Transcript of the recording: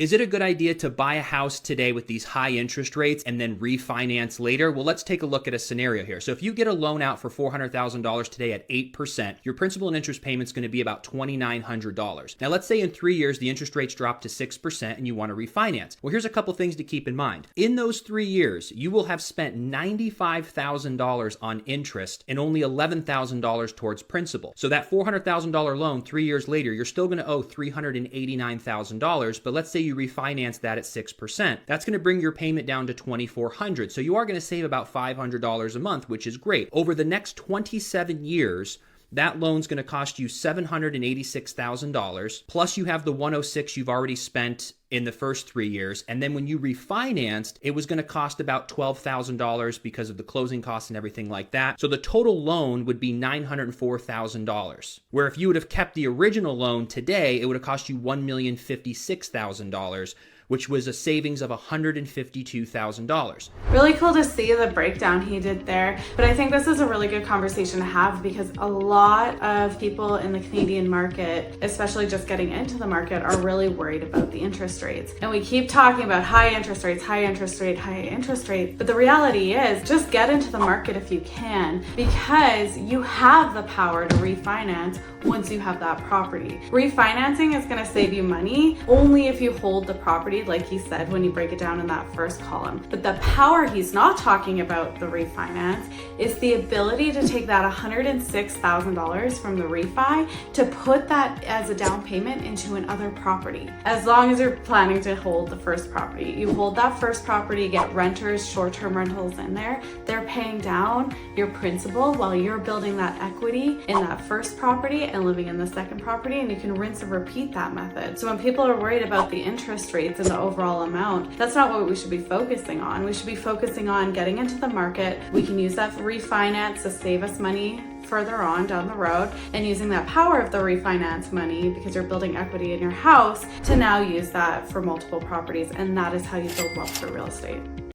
Is it a good idea to buy a house today with these high interest rates and then refinance later? Well, let's take a look at a scenario here. So if you get a loan out for $400,000 today at 8%, your principal and interest payment is going to be about $2,900. Now, let's say in 3 years, the interest rates drop to 6% and you want to refinance. Well, here's a couple things to keep in mind. In those 3 years, you will have spent $95,000 on interest and only $11,000 towards principal. So that $400,000 loan 3 years later, you're still going to owe $389,000, but let's say you refinance that at 6%. That's going to bring your payment down to $2,400. So you are going to save about $500 a month, which is great. Over the next 27 years, that loan's going to cost you $786,000, plus you have the $106,000 you've already spent in the first 3 years. And then when you refinanced, it was going to cost about $12,000 because of the closing costs and everything like that. So the total loan would be $904,000. Where if you would have kept the original loan today, it would have cost you $1,056,000, which was a savings of $152,000. Really cool to see the breakdown he did there. But I think this is a really good conversation to have because a lot of people in the Canadian market, especially just getting into the market, are really worried about the interest rates. And we keep talking about high interest rates, high interest rate, high interest rate. But the reality is just get into the market if you can, because you have the power to refinance once you have that property. Refinancing is going to save you money only if you hold the property, like he said, when you break it down in that first column. But the power he's not talking about the refinance is the ability to take that $106,000 from the refi to put that as a down payment into another property. As long as you're planning to hold the first property, you hold that first property, get renters, short-term rentals in there. They're paying down your principal while you're building that equity in that first property and living in the second property, and you can rinse and repeat that method. So when people are worried about the interest rates and the overall amount, that's not what we should be focusing on. We should be focusing on getting into the market. We can use that for refinance to save us money further on down the road, and using that power of the refinance money because you're building equity in your house to now use that for multiple properties, and that is how you build wealth for real estate.